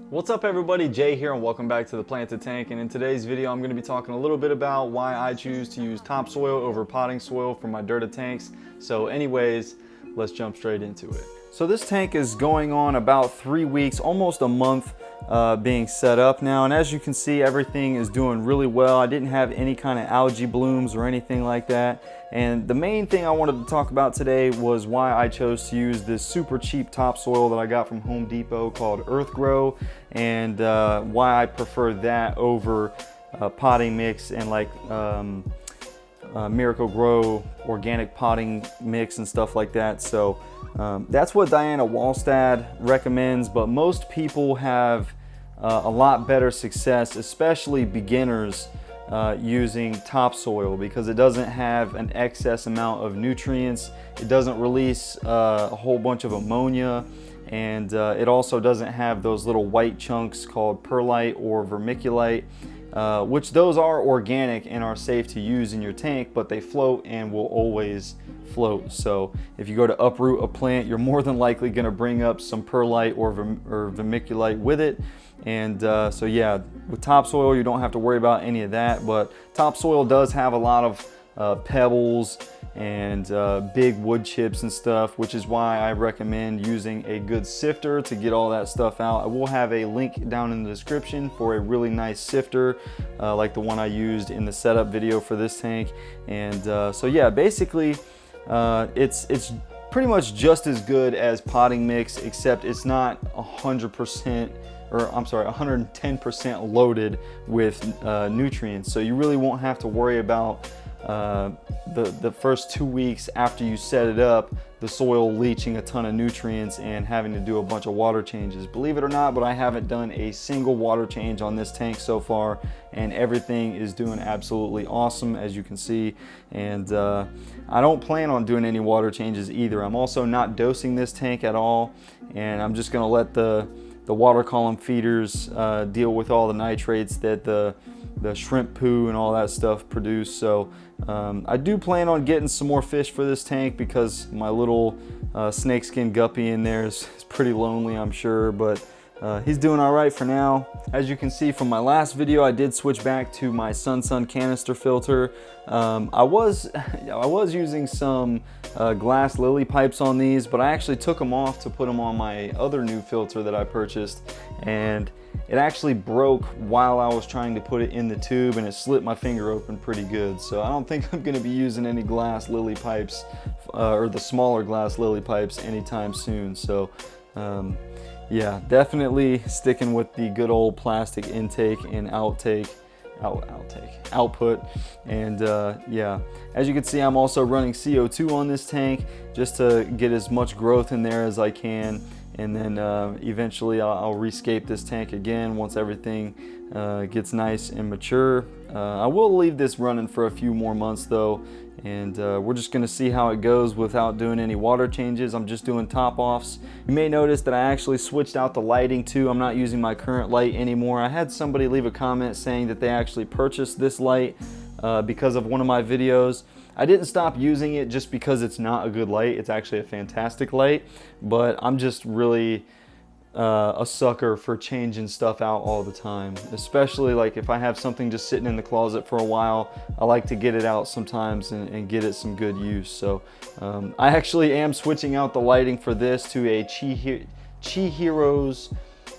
What's up everybody, Jay here and welcome back to the Planted Tank, and in today's video I'm going to be talking a little bit about why I choose to use topsoil over potting soil for my Dirta tanks. So anyways, let's jump straight into it. So this tank is going on about 3 weeks, almost a month being set up now, and as you can see everything is doing really well. I didn't have any kind of algae blooms or anything like that, and the main thing I wanted to talk about today was why I chose to use this super cheap topsoil that I got from Home Depot called EarthGro, and why I prefer that over potting mix and like Miracle Grow organic potting mix and stuff like that. So that's what Diana Wallstad recommends, but most people have a lot better success, especially beginners, using topsoil because it doesn't have an excess amount of nutrients, it doesn't release a whole bunch of ammonia, and it also doesn't have those little white chunks called perlite or vermiculite, which those are organic and are safe to use in your tank, but they float and will always float. So if you go to uproot a plant, you're more than likely going to bring up some perlite or vermiculite with it. And so yeah, with topsoil you don't have to worry about any of that, but topsoil does have a lot of pebbles and big wood chips and stuff, which is why I recommend using a good sifter to get all that stuff out. I will have a link down in the description for a really nice sifter like the one I used in the setup video for this tank. And so yeah, basically it's pretty much just as good as potting mix, except it's not 100% or I'm sorry, 110% loaded with nutrients. So you really won't have to worry about the first 2 weeks after you set it up, the soil leaching a ton of nutrients and having to do a bunch of water changes. Believe it or not, but I haven't done a single water change on this tank so far, and everything is doing absolutely awesome, as you can see. And I don't plan on doing any water changes either. I'm also not dosing this tank at all, and I'm just gonna let the water column feeders deal with all the nitrates that the shrimp poo and all that stuff produce. So I do plan on getting some more fish for this tank because my little snakeskin guppy in there is pretty lonely, I'm sure, but he's doing all right for now. As you can see from my last video, I did switch back to my Sun canister filter. I was using some glass lily pipes on these, but I actually took them off to put them on my other new filter that I purchased, and it actually broke while I was trying to put it in the tube, and it slit my finger open pretty good. So I don't think I'm going to be using any glass lily pipes or the smaller glass lily pipes anytime soon. So yeah, definitely sticking with the good old plastic intake and output. And yeah, as you can see, I'm also running CO2 on this tank just to get as much growth in there as I can, and then eventually I'll rescape this tank again once everything gets nice and mature. I will leave this running for a few more months though, and we're just going to see how it goes without doing any water changes. I'm just doing top offs. You may notice that I actually switched out the lighting too. I'm not using my current light anymore. I had somebody leave a comment saying that they actually purchased this light because of one of my videos. I didn't stop using it just because it's not a good light. It's actually a fantastic light, but I'm just really a sucker for changing stuff out all the time, especially like if I have something just sitting in the closet for a while. I like to get it out sometimes and get it some good use. So I actually am switching out the lighting for this to a Chi Heroes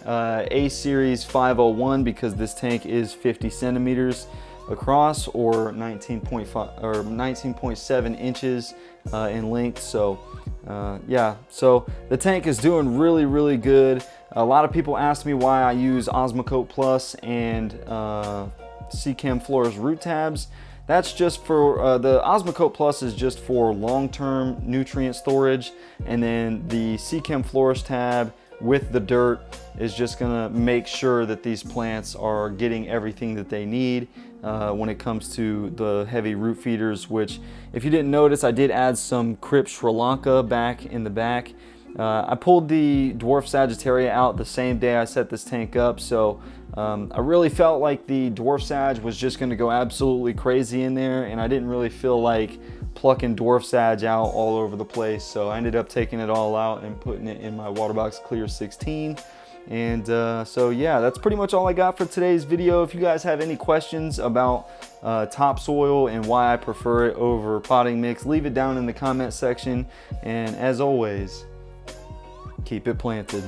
A Series 501 because this tank is 50 centimeters across, or 19.5 or 19.7 inches in length. So yeah, so the tank is doing really good. A lot of people asked me why I use Osmocote Plus and Seachem Flores root tabs. That's just for the Osmocote Plus is just for long-term nutrient storage, and then the Seachem Flores tab with the dirt is just gonna make sure that these plants are getting everything that they need when it comes to the heavy root feeders, which if you didn't notice, I did add some Cryptocoryne Sri Lanka back in the back. I pulled the dwarf Sagittaria out the same day I set this tank up, so I really felt like the dwarf Sag was just going to go absolutely crazy in there, and I didn't really feel like plucking dwarf Sag out all over the place, so I ended up taking it all out and putting it in my WaterBox Clear 16. And so yeah, that's pretty much all I got for today's video. If you guys have any questions about topsoil and why I prefer it over potting mix, leave it down in the comment section. And as always, keep it planted.